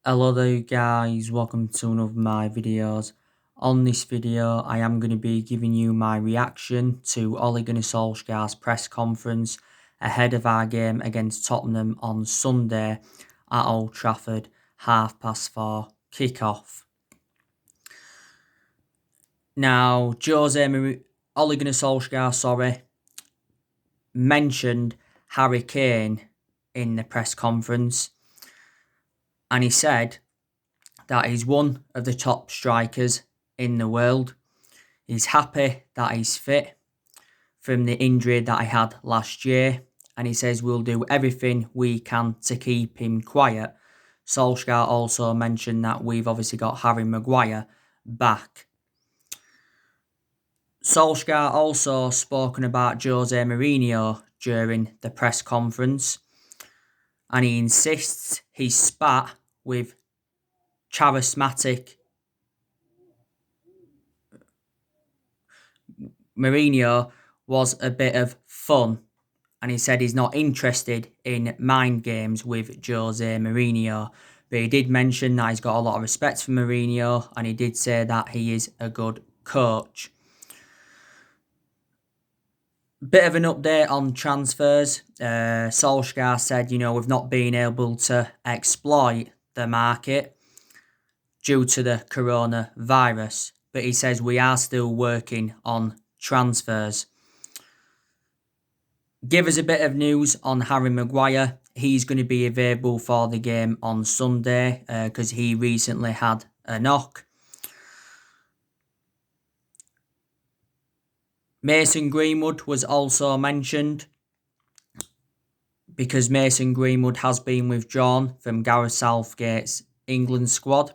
Hello there guys, welcome to one of my videos. On this video I am going to be giving you my reaction to Ole Gunnar Solskjaer's press conference ahead of our game against Tottenham on Sunday at Old Trafford, 4:30 kickoff. Now Ole Gunnar Solskjaer mentioned Harry Kane in the press conference, and he said that he's one of the top strikers in the world. He's happy that he's fit from the injury that he had last year, and he says we'll do everything we can to keep him quiet. Solskjaer also mentioned that we've obviously got Harry Maguire back. Solskjaer also spoken about Jose Mourinho during the press conference, and he insists he spat with charismatic Mourinho was a bit of fun, and he said he's not interested in mind games with Jose Mourinho, but he did mention that he's got a lot of respect for Mourinho, and he did say that he is a good coach. Bit of an update on transfers. Solskjaer said, we've not been able to exploit the market due to the coronavirus, but he says we are still working on transfers. Give us a bit of news on Harry Maguire. He's going to be available for the game on Sunday because he recently had a knock. Mason Greenwood was also mentioned because Mason Greenwood has been withdrawn from Gareth Southgate's England squad.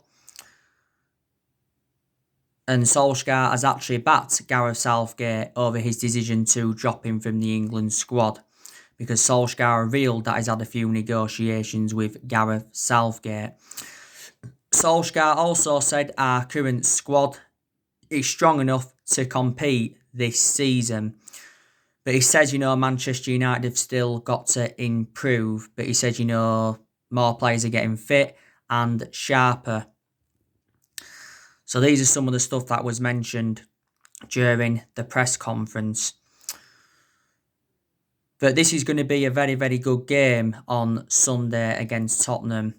And Solskjaer has actually backed Gareth Southgate over his decision to drop him from the England squad, because Solskjaer revealed that he's had a few negotiations with Gareth Southgate. Solskjaer also said our current squad is strong enough to compete this season. But he says, Manchester United have still got to improve. But he says, more players are getting fit and sharper. So these are some of the stuff that was mentioned during the press conference. But this is going to be a very, very good game on Sunday against Tottenham.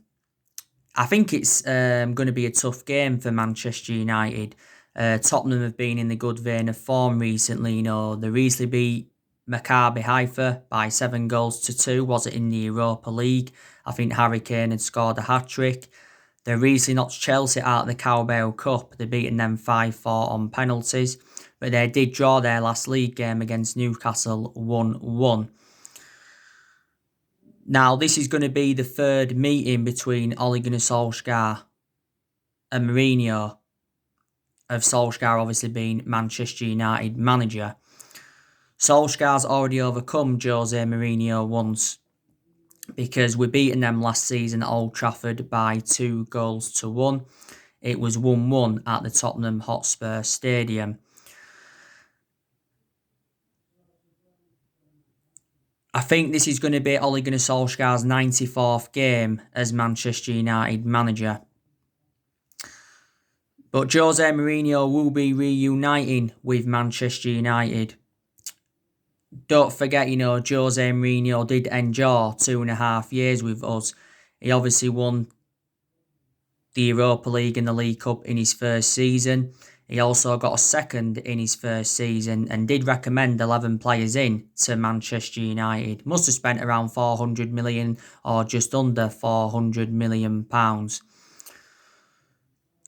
I think it's going to be a tough game for Manchester United. Tottenham have been in the good vein of form recently. They recently beat Maccabi Haifa by 7-2. Was it in the Europa League? I think Harry Kane had scored a hat-trick. They recently knocked Chelsea out of the Carabao Cup. They beaten them 5-4 on penalties. But they did draw their last league game against Newcastle 1-1. Now, this is going to be the third meeting between Ole Gunnar Solskjaer and Mourinho, of Solskjaer obviously being Manchester United manager. Solskjaer's already overcome Jose Mourinho once, because we beaten them last season at Old Trafford by 2-1. It was 1-1 at the Tottenham Hotspur Stadium. I think this is going to be Ole Gunnar Solskjaer's 94th game as Manchester United manager. But Jose Mourinho will be reuniting with Manchester United. Don't forget, Jose Mourinho did endure 2.5 years with us. He obviously won the Europa League and the League Cup in his first season. He also got a second in his first season and did recommend 11 players in to Manchester United. Must have spent around 400 million or just under 400 million pounds.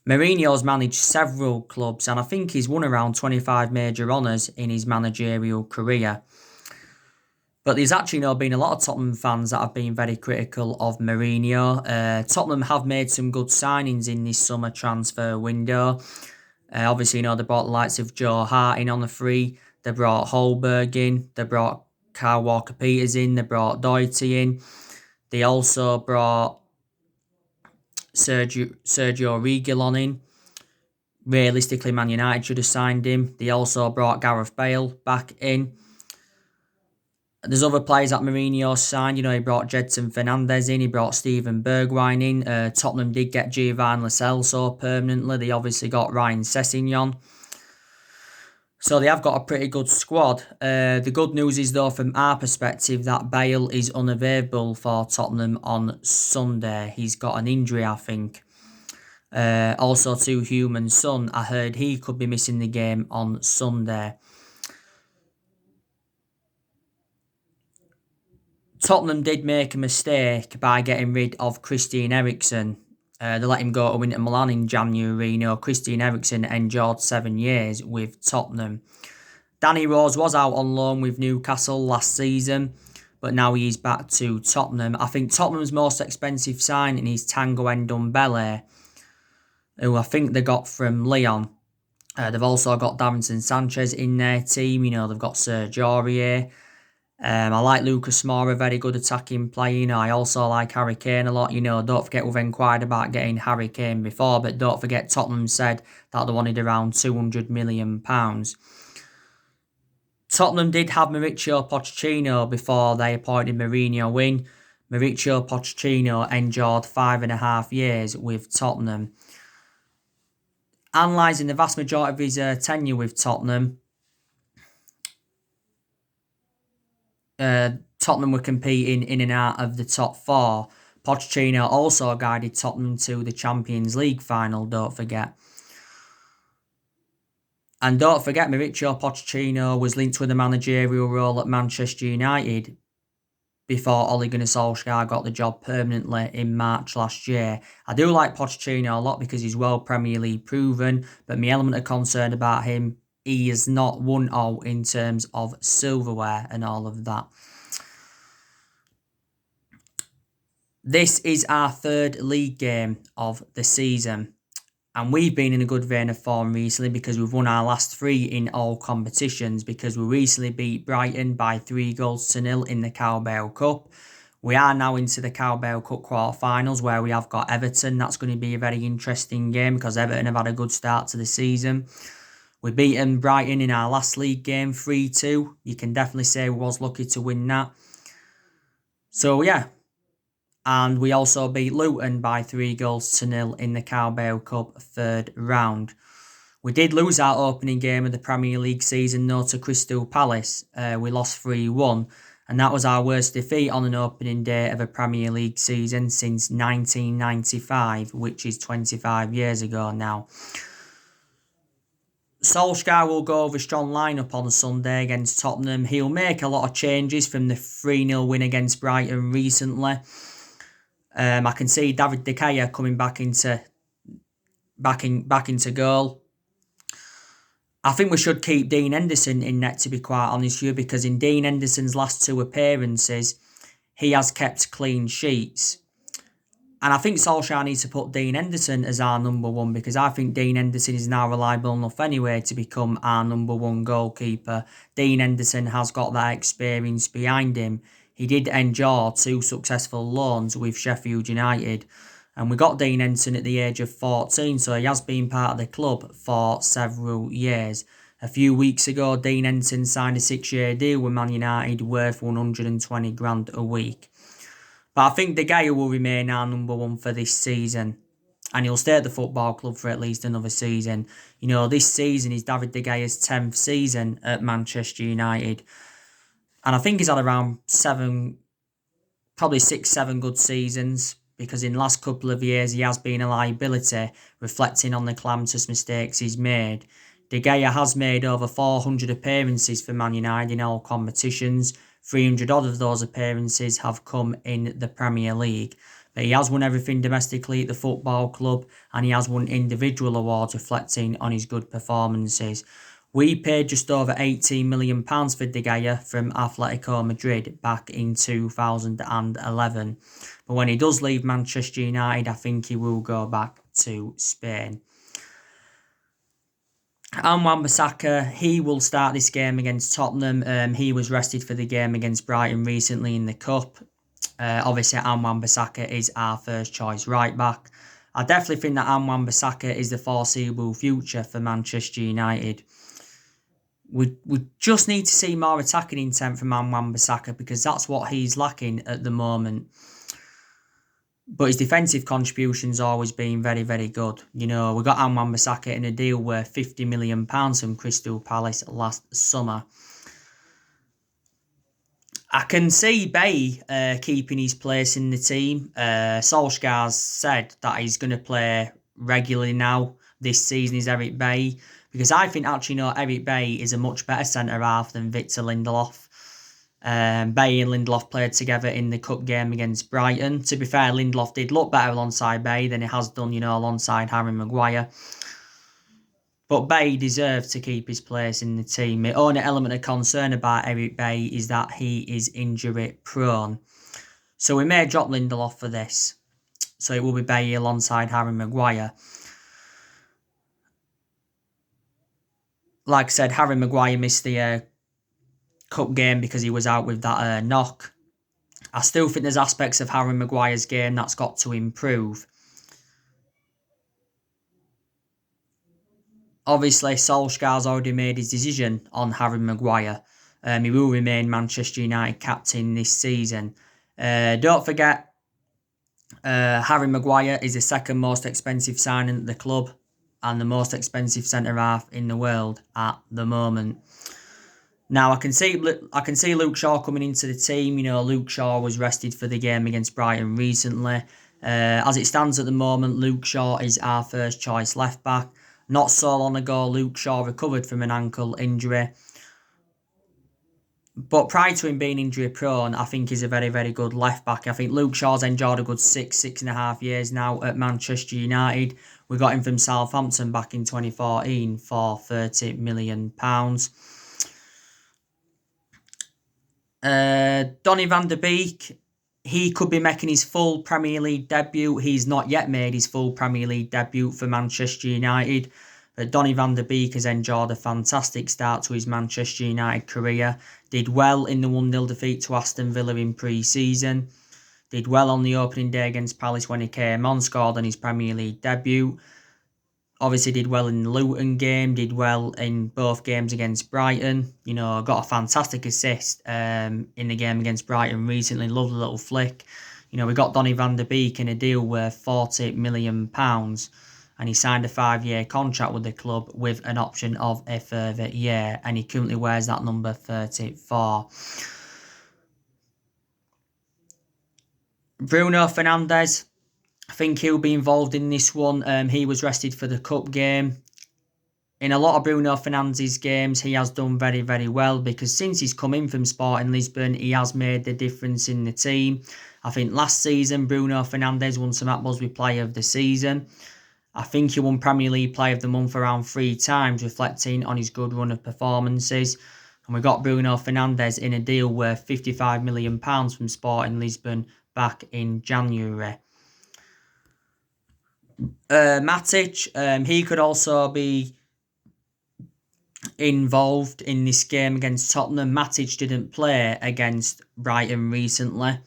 Mourinho's managed several clubs, and I think he's won around 25 major honours in his managerial career. But there's actually been a lot of Tottenham fans that have been very critical of Mourinho. Tottenham have made some good signings in this summer transfer window. Obviously, they brought the likes of Joe Hart in on the free. They brought Holberg in. They brought Kyle Walker-Peters in. They brought Doherty in. They also brought Sergio Reguilon in. Realistically, Man United should have signed him. They also brought Gareth Bale back in. There's other players that Mourinho signed. He brought Jedson Fernandez in. He brought Steven Bergwijn in. Tottenham did get Giovanni Lo Celso permanently. They obviously got Ryan Sessegnon. So they have got a pretty good squad. The good news is, though, from our perspective, that Bale is unavailable for Tottenham on Sunday. He's got an injury, I think. Also, to Human Son, I heard he could be missing the game on Sunday. Tottenham did make a mistake by getting rid of Christian Eriksen. They let him go to Inter Milan in January. Christian Eriksen endured 7 years with Tottenham. Danny Rose was out on loan with Newcastle last season, but now he's back to Tottenham. I think Tottenham's most expensive signing is Tanguy Ndombele, who I think they got from Lyon. They've also got Davinson Sanchez in their team. They've got Solsjaer. I like Lucas Moura, very good attacking player. I also like Harry Kane a lot. Don't forget we've inquired about getting Harry Kane before, but don't forget Tottenham said that they wanted around £200 million. Tottenham did have Mauricio Pochettino before they appointed Mourinho in. Mauricio Pochettino endured 5.5 years with Tottenham. Analysing the vast majority of his tenure with Tottenham, Tottenham were competing in and out of the top 4. Pochettino also guided Tottenham to the Champions League final, don't forget. And don't forget, Mauricio Pochettino was linked with a managerial role at Manchester United before Ole Gunnar Solsjaer got the job permanently in March last year. I do like Pochettino a lot because he's well Premier League proven, but my element of concern about him, he has not won all in terms of silverware and all of that. This is our 3rd league game of the season, and we've been in a good vein of form recently because we've won our last 3 in all competitions, because we recently beat Brighton by 3-0 in the Carabao Cup. We are now into the Carabao Cup quarterfinals where we have got Everton. That's going to be a very interesting game because Everton have had a good start to the season. We beaten Brighton in our last league game 3-2. You can definitely say we was lucky to win that. So yeah. And we also beat Luton by 3-0 in the Carabao Cup 3rd round. We did lose our opening game of the Premier League season though to Crystal Palace. We lost 3-1, and that was our worst defeat on an opening day of a Premier League season since 1995, which is 25 years ago now. Solskjaer will go with a strong lineup on Sunday against Tottenham. He'll make a lot of changes from the 3-0 win against Brighton recently. I can see David De Gea coming back into goal. I think we should keep Dean Henderson in net, to be quite honest with you, because in Dean Henderson's last 2 appearances, he has kept clean sheets. And I think Solskjaer needs to put Dean Henderson as our number 1, because I think Dean Henderson is now reliable enough anyway to become our number 1 goalkeeper. Dean Henderson has got that experience behind him. He did endure 2 successful loans with Sheffield United. And we got Dean Henderson at the age of 14, so he has been part of the club for several years. A few weeks ago, Dean Henderson signed a 6-year deal with Man United worth 120 grand a week. But I think De Gea will remain our number 1 for this season. And he'll stay at the football club for at least another season. This season is David De Gea's 10th season at Manchester United. And I think he's had around 7, probably 6, 7 good seasons, because in the last couple of years he has been a liability, reflecting on the calamitous mistakes he's made. De Gea has made over 400 appearances for Man United in all competitions. 300 odd of those appearances have come in the Premier League. But he has won everything domestically at the football club, and he has won individual awards reflecting on his good performances. We paid just over £18 million for De Gea from Atletico Madrid back in 2011. But when he does leave Manchester United, I think he will go back to Spain. And Wan-Bissaka, he will start this game against Tottenham. He was rested for the game against Brighton recently in the Cup. Obviously, Wan-Bissaka is our first choice right back. I definitely think that Wan-Bissaka is the foreseeable future for Manchester United. We just need to see more attacking intent from Wan-Bissaka because that's what he's lacking at the moment. But his defensive contribution's always been very, very good. We got Wan-Bissaka in a deal worth £50 million from Crystal Palace last summer. I can see Bay keeping his place in the team. Solskjaer's said that he's going to play regularly now this season is Eric Bay. Because I think actually, Eric Bay is a much better centre-half than Victor Lindelof. Bay and Lindelof played together in the cup game against Brighton. To be fair, Lindelof did look better alongside Bay than he has done, alongside Harry Maguire. But Bay deserves to keep his place in the team. My only element of concern about Eric Bay is that he is injury prone. So we may drop Lindelof for this. So it will be Bay alongside Harry Maguire. Like I said, Harry Maguire missed the cup game because he was out with that knock. I still think there's aspects of Harry Maguire's game that's got to improve. Obviously, Solskjaer's already made his decision on Harry Maguire. He will remain Manchester United captain this season. Don't forget, Harry Maguire is the second most expensive signing at the club and the most expensive centre-half in the world at the moment. Now, I can see Luke Shaw coming into the team. Luke Shaw was rested for the game against Brighton recently. As it stands at the moment, Luke Shaw is our first choice left-back. Not so long ago, Luke Shaw recovered from an ankle injury. But prior to him being injury prone, I think he's a very, very good left-back. I think Luke Shaw's enjoyed a good 6.5 years now at Manchester United. We got him from Southampton back in 2014 for £30 million. Donny van der Beek, he could be making his full Premier League debut. He's not yet made his full Premier League debut for Manchester United. But Donny van der Beek has enjoyed a fantastic start to his Manchester United career. Did well in the 1-0 defeat to Aston Villa in pre-season. Did well on the opening day against Palace when he came on, scored on his Premier League debut. Obviously did well in the Luton game, did well in both games against Brighton. Got a fantastic assist in the game against Brighton recently. Lovely little flick. We got Donny van der Beek in a deal worth £40 million. And he signed a 5-year contract with the club with an option of a further year. And he currently wears that number 34. Bruno Fernandes, I think he'll be involved in this one. He was rested for the cup game. In a lot of Bruno Fernandes' games, he has done very, very well because since he's come in from Sporting Lisbon, he has made the difference in the team. I think last season, Bruno Fernandes won some Atmosby Player of the Season. I think he won Premier League Player of the Month around 3 times, reflecting on his good run of performances. And we got Bruno Fernandes in a deal worth £55 million from Sporting Lisbon back in January. Matic, he could also be involved in this game against Tottenham. Matic didn't play against Brighton recently.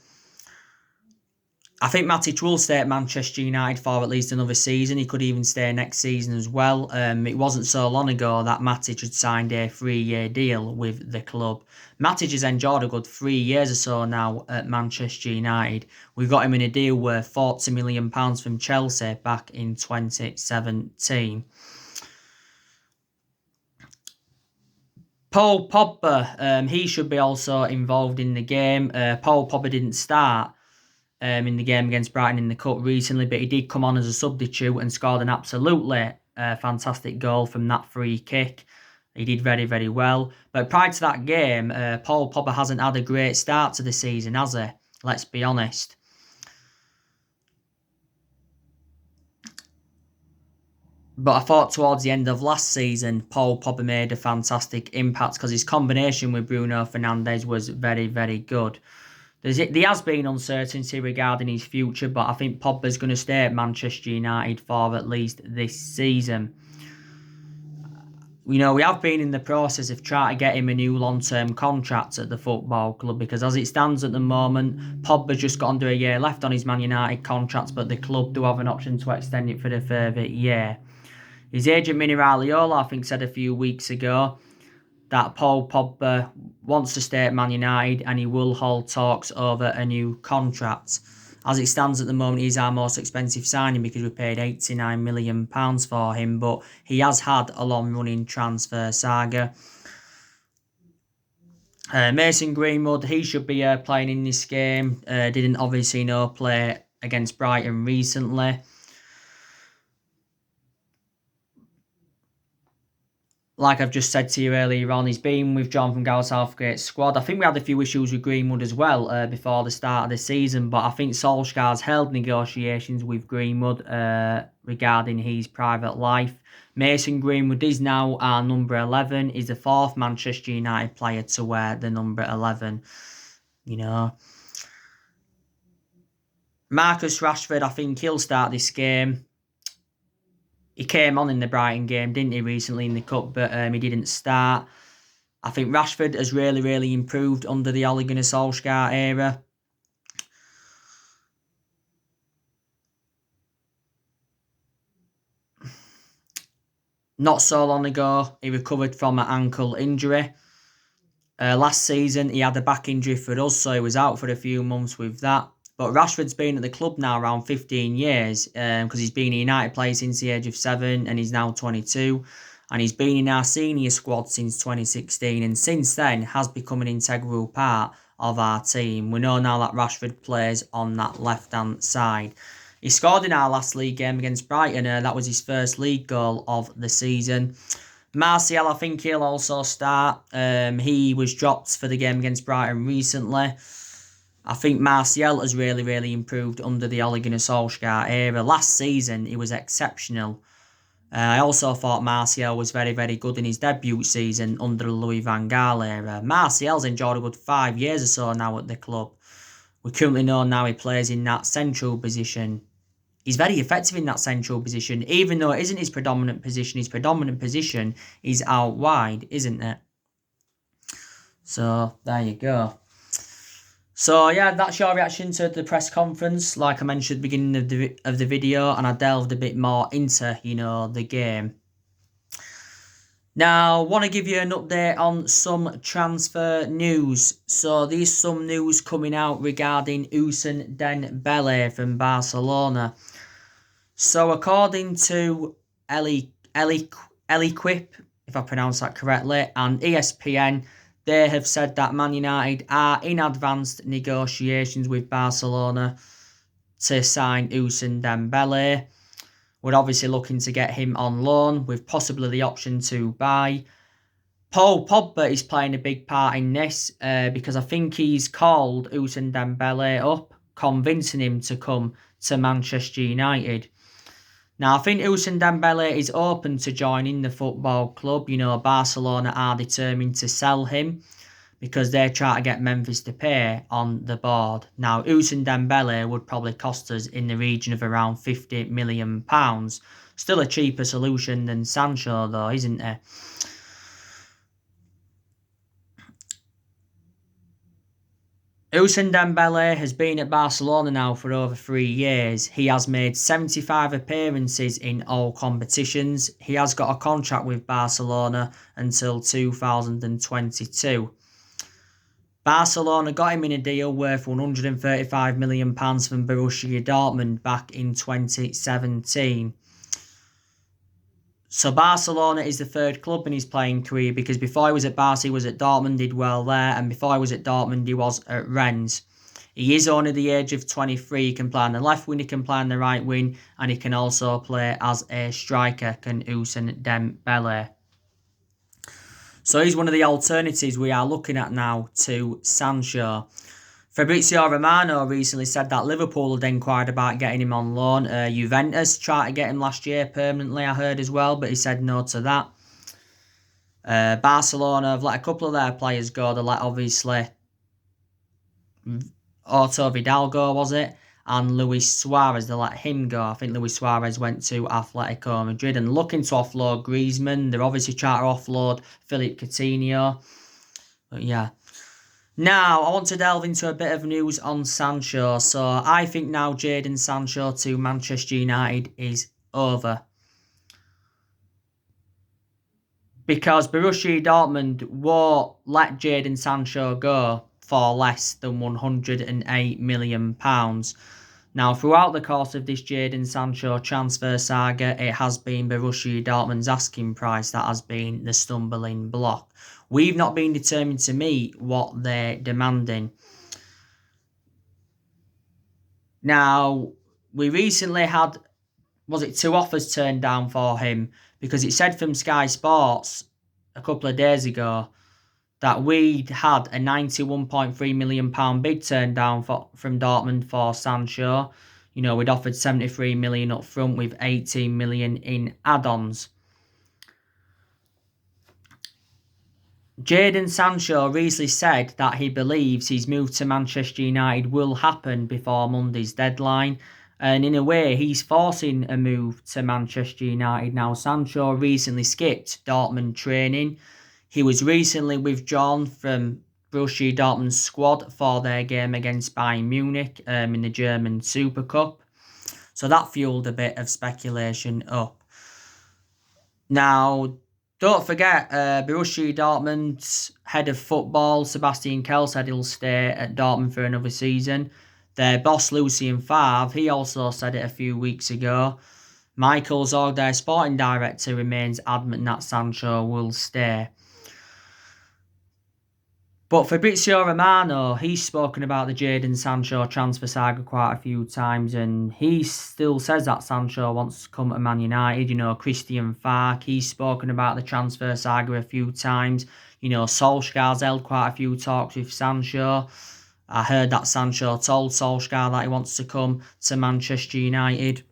I think Matic will stay at Manchester United for at least another season. He could even stay next season as well. It wasn't so long ago that Matic had signed a 3-year deal with the club. Matic has enjoyed a good 3 years or so now at Manchester United. We got him in a deal worth £40 million from Chelsea back in 2017. Paul Pogba, he should be also involved in the game. Paul Pogba didn't start in the game against Brighton in the Cup recently, but he did come on as a substitute and scored an absolutely fantastic goal from that free kick. He did very, very well. But prior to that game, Paul Pogba hasn't had a great start to the season, has he? Let's be honest. But I thought towards the end of last season, Paul Pogba made a fantastic impact because his combination with Bruno Fernandes was very, very good. There has been uncertainty regarding his future, but I think Pogba's going to stay at Manchester United for at least this season. We have been in the process of trying to get him a new long-term contract at the football club because as it stands at the moment, Pogba's just got under a year left on his Man United contract, but the club do have an option to extend it for a further year. His agent Mini Raiola, I think, said a few weeks ago that Paul Pogba wants to stay at Man United and he will hold talks over a new contract. As it stands at the moment, he's our most expensive signing because we paid £89 million for him, but he has had a long-running transfer saga. Mason Greenwood, he should be playing in this game. Didn't obviously play against Brighton recently. Like I've just said to you earlier on, he's been withdrawn from Gareth Southgate's squad. I think we had a few issues with Greenwood as well before the start of the season, but I think Solskjaer's held negotiations with Greenwood regarding his private life. Mason Greenwood is now our number 11. He's the fourth Manchester United player to wear the number 11. You know. Marcus Rashford, I think he'll start this game. He came on in the Brighton game, didn't he, recently in the Cup, but he didn't start. I think Rashford has really, really improved under the Ole Gunnar Solskjaer era. Not so long ago, he recovered from an ankle injury. Last season, he had a back injury for us, so he was out for a few months with that. But Rashford's been at the club now around 15 years because he's been a United player since the age of 7 and he's now 22. And he's been in our senior squad since 2016 and since then has become an integral part of our team. We know now that Rashford plays on that left-hand side. He scored in our last league game against Brighton. That was his first league goal of the season. Martial, I think he'll also start. He was dropped for the game against Brighton recently. I think Martial has really, really improved under the Ole Gunnar Solskjaer era. Last season, he was exceptional. I also thought Martial was very, very good in his debut season under the Louis van Gaal era. Martial's enjoyed a good 5 years or so now at the club. We currently know now he plays in that central position. He's very effective in that central position, even though it isn't his predominant position. His predominant position is out wide, isn't it? So, there you go. So, yeah, that's your reaction to the press conference, like I mentioned at the beginning of the video, and I delved a bit more into, the game. Now, I want to give you an update on some transfer news. So, there's some news coming out regarding Ousmane Dembele from Barcelona. So, according to Eliquip, if I pronounce that correctly, and ESPN, they have said that Man United are in advanced negotiations with Barcelona to sign Ousmane Dembele. We're obviously looking to get him on loan with possibly the option to buy. Paul Pogba is playing a big part in this because I think he's called Ousmane Dembele up, convincing him to come to Manchester United. Now, I think Ousmane Dembele is open to joining the football club. Barcelona are determined to sell him because they try to get Memphis to pay on the board. Now, Ousmane Dembele would probably cost us in the region of around £50 million. Still a cheaper solution than Sancho, though, isn't it? Ousmane Dembele has been at Barcelona now for over 3 years. He has made 75 appearances in all competitions. He has got a contract with Barcelona until 2022. Barcelona got him in a deal worth £135 million from Borussia Dortmund back in 2017. So Barcelona is the third club in his playing career because before he was at Barca, he was at Dortmund, did well there, and before he was at Dortmund, he was at Rennes. He is only the age of 23, he can play on the left wing, he can play on the right wing, and he can also play as a striker, can Ousmane Dembele. So he's one of the alternatives we are looking at now to Sancho. Fabrizio Romano recently said that Liverpool had inquired about getting him on loan. Juventus tried to get him last year permanently, I heard as well, but he said no to that. Barcelona have let a couple of their players go. They let, obviously, Otto Vidal was it? And Luis Suarez, they let him go. I think Luis Suarez went to Atletico Madrid and looking to offload Griezmann. They're obviously trying to offload Philippe Coutinho. But yeah. Now, I want to delve into a bit of news on Sancho. So, I think now Jadon Sancho to Manchester United is over. because Borussia Dortmund won't let Jadon Sancho go for less than £108 million. Now, throughout the course of this Jadon Sancho transfer saga, it has been Borussia Dortmund's asking price that has been the stumbling block. We've not been determined to meet what they're demanding. Now, we recently had, was it 2 offers turned down for him? Because it said from Sky Sports a couple of days ago that we'd had a £91.3 million bid turned down from Dortmund for Sancho. You know, we'd offered 73 million up front with 18 million in add-ons. Jadon Sancho recently said that he believes his move to Manchester United will happen before Monday's deadline. And in a way, he's forcing a move to Manchester United. Now, Sancho recently skipped Dortmund training. He was recently withdrawn from Borussia Dortmund's squad for their game against Bayern Munich in the German Super Cup. So that fueled a bit of speculation up. Now, don't forget, Borussia Dortmund's head of football, Sebastian Kehl, said he'll stay at Dortmund for another season. Their boss, Lucien Favre, he also said it a few weeks ago. Michael Zorg, their sporting director, remains adamant that Sancho will stay. But Fabrizio Romano, he's spoken about the Jadon Sancho transfer saga quite a few times, and he still says that Sancho wants to come to Man United. You know, Christian Falk, he's spoken about the transfer saga a few times. You know, Solsjaer's held quite a few talks with Sancho. I heard that Sancho told Solsjaer that he wants to come to Manchester United.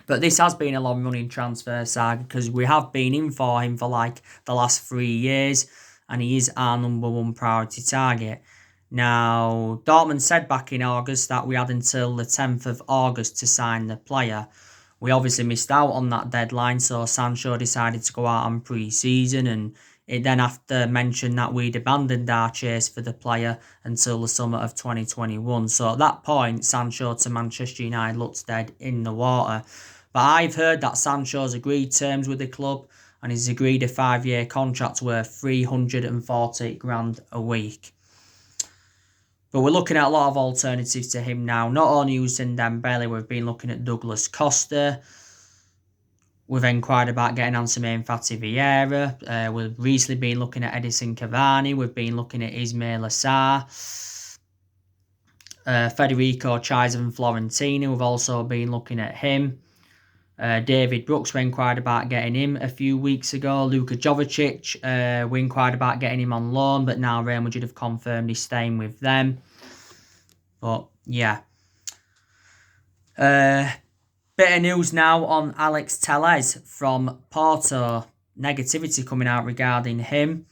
But this has been a long-running transfer saga because we have been in for him for like the last 3 years. And he is our number one priority target. Now, Dortmund said back in August that we had until the 10th of August to sign the player. We obviously missed out on that deadline, so Sancho decided to go out on pre-season, and it then after mentioned that we'd abandoned our chase for the player until the summer of 2021. So at that point, Sancho to Manchester United looks dead in the water. But I've heard that Sancho's agreed terms with the club, and he's agreed a 5-year contract worth 340 grand a week. But we're looking at a lot of alternatives to him now. Not only Ousmane Dembele, we've been looking at Douglas Costa. We've inquired about getting Anselmi Fati Vieira. We've recently been looking at Edison Cavani. We've been looking at Ismail Assar. Federico Chiesa and Florentino. We've also been looking at him. David Brooks, we inquired about getting him a few weeks ago. Luka Jovicic, we inquired about getting him on loan, but now Real Madrid have confirmed he's staying with them. But yeah. Bit of news now on Alex Telles from Porto. Negativity coming out regarding him.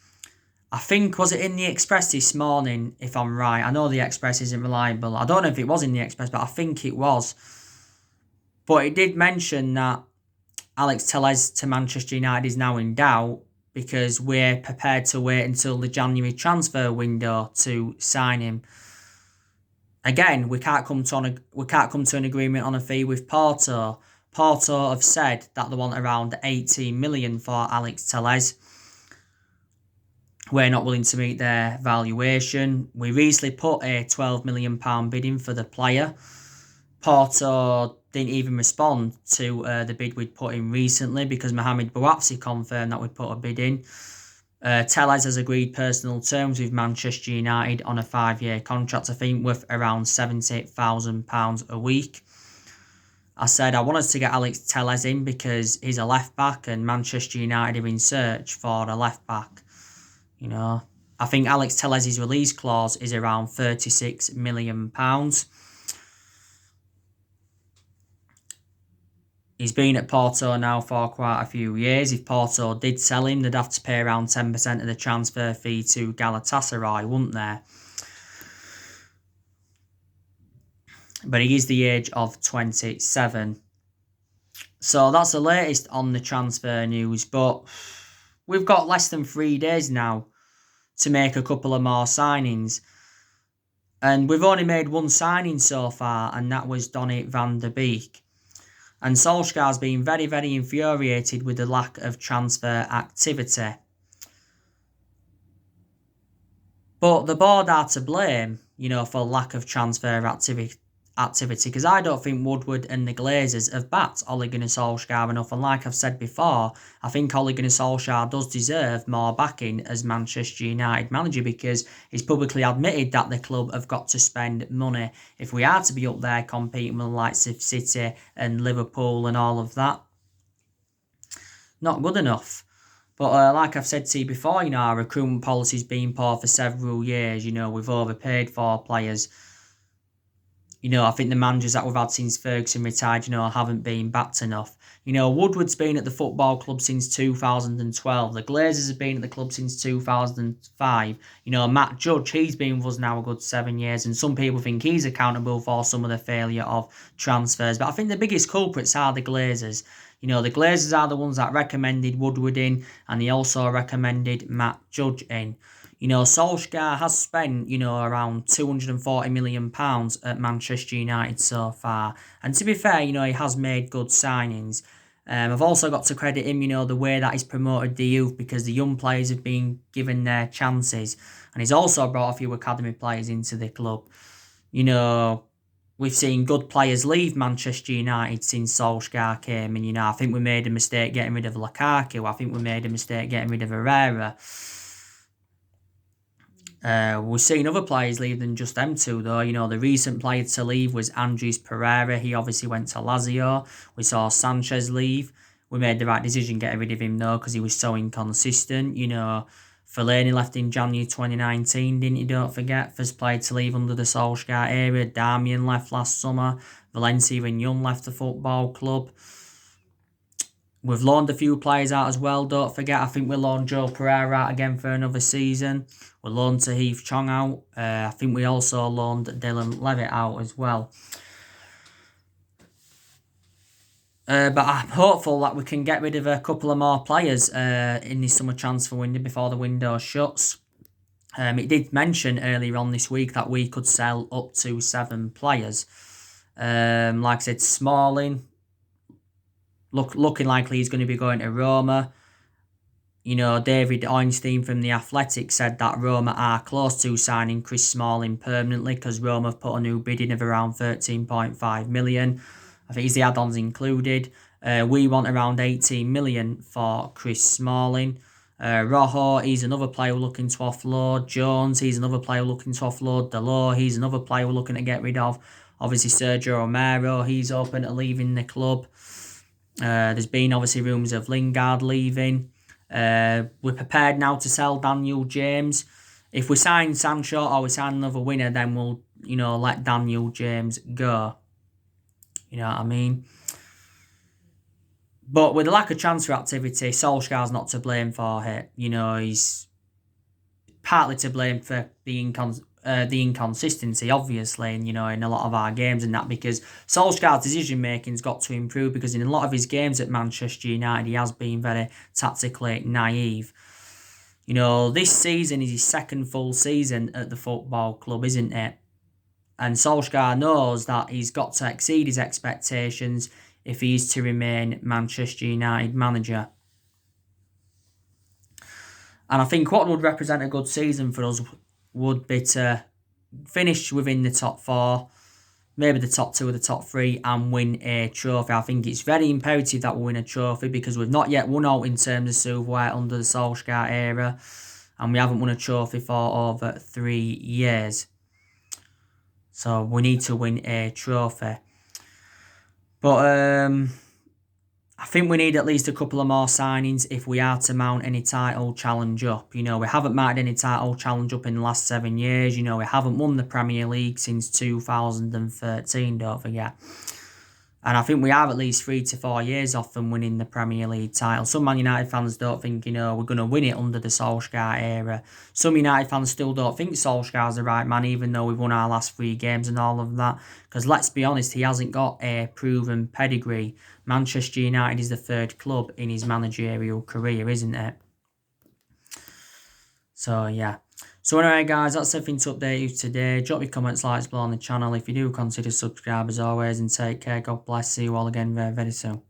I think, was it in the Express this morning, if I'm right? I know the Express isn't reliable. I don't know if it was in the Express, but I think it was. But it did mention that Alex Telles to Manchester United is now in doubt because we're prepared to wait until the January transfer window to sign him. Again, we can't come to an agreement on a fee with Porto. Porto have said that they want around 18 million for Alex Telles. We're not willing to meet their valuation. We recently put a £12 million bid in for the player. Porto didn't even respond to the bid we'd put in recently because Mohamed Bouafsi confirmed that we'd put a bid in. Telles has agreed personal terms with Manchester United on a 5-year contract, I think, worth around £78,000 a week. I said I wanted to get Alex Telles in because he's a left-back and Manchester United are in search for a left-back. You know, I think Alex Telles' release clause is around £36 million. He's been at Porto now for quite a few years. If Porto did sell him, they'd have to pay around 10% of the transfer fee to Galatasaray, wouldn't they? But he is the age of 27. So that's the latest on the transfer news. But we've got less than 3 days now to make a couple of more signings. And we've only made one signing so far, and that was Donny van der Beek. And Solskjaer's been very, very infuriated with the lack of transfer activity. But the board are to blame, for lack of transfer activity. Because I don't think Woodward and the Glazers have backed Ole Gunnar Solskjaer enough. And like I've said before, I think Ole Gunnar Solskjaer does deserve more backing as Manchester United manager, because he's publicly admitted that the club have got to spend money if we are to be up there competing with the likes of City and Liverpool and all of that. Not good enough. But like I've said to you before, our recruitment policy's been poor for several years. We've overpaid for players. I think the managers that we've had since Ferguson retired, haven't been backed enough. Woodward's been at the football club since 2012. The Glazers have been at the club since 2005. Matt Judge, he's been with us now a good 7 years, and some people think he's accountable for some of the failure of transfers. But I think the biggest culprits are the Glazers. The Glazers are the ones that recommended Woodward in, and they also recommended Matt Judge in. Solskjaer has spent, around £240 million at Manchester United so far. And to be fair, he has made good signings. I've also got to credit him, the way that he's promoted the youth, because the young players have been given their chances. And he's also brought a few academy players into the club. We've seen good players leave Manchester United since Solskjaer came. And, I think we made a mistake getting rid of Lukaku. I think we made a mistake getting rid of Herrera. We've seen other players leave than just them two, though. The recent player to leave was Andres Pereira. He obviously went to Lazio. We saw Sanchez leave. We made the right decision getting rid of him, though, because he was so inconsistent. Fellaini left in January 2019, didn't he? Don't forget. First player to leave under the Solskjaer era. Darmian left last summer. Valencia and Young left the football club. We've loaned a few players out as well, don't forget. I think we loaned Joe Pereira out again for another season. We loaned Tahith Chong out. I think we also loaned Dylan Levitt out as well. But I'm hopeful that we can get rid of a couple of more players in this summer transfer window before the window shuts. It did mention earlier on this week that we could sell up to 7 players. Like I said, Smalling, looking likely he's going to be going to Roma. David Ornstein from The Athletic said that Roma are close to signing Chris Smalling permanently, because Roma have put a new bid in of around 13.5 million. I think it's the add-ons included. We want around 18 million for Chris Smalling. Rojo, he's another player we're looking to offload. Jones, he's another player we're looking to offload. Delors, he's another player we're looking to get rid of. Obviously, Sergio Romero, he's open to leaving the club. There's been obviously rumours of Lingard leaving. We're prepared now to sell Daniel James. If we sign Sancho or we sign another winner, then we'll, let Daniel James go. You know what I mean? But with the lack of transfer activity, Solskjaer's not to blame for it. He's partly to blame for the inconsistency, obviously, and, in a lot of our games and that, because Solskjaer's decision-making's got to improve, because in a lot of his games at Manchester United, he has been very tactically naive. This season is his second full season at the football club, isn't it? And Solskjaer knows that he's got to exceed his expectations if he's to remain Manchester United manager. And I think what would represent a good season for us would be to finish within the top 4, maybe the top 2 or the top 3, and win a trophy. I think it's very imperative that we win a trophy, because we've not yet won out in terms of silverware under the Solskjaer era, and we haven't won a trophy for over 3 years. So we need to win a trophy. But I think we need at least a couple of more signings if we are to mount any title challenge up. We haven't mounted any title challenge up in the last 7 years. We haven't won the Premier League since 2013, don't forget. And I think we are at least 3 to 4 years off from winning the Premier League title. Some Man United fans don't think, we're going to win it under the Solskjaer era. Some United fans still don't think Solskjaer's the right man, even though we've won our last 3 games and all of that. Because let's be honest, he hasn't got a proven pedigree. Manchester United is the 3rd club in his managerial career, isn't it? So, yeah. So anyway guys, that's everything to update you today. Drop your comments, likes below on the channel if you do consider subscribe as always, and take care. God bless. See you all again very, very soon.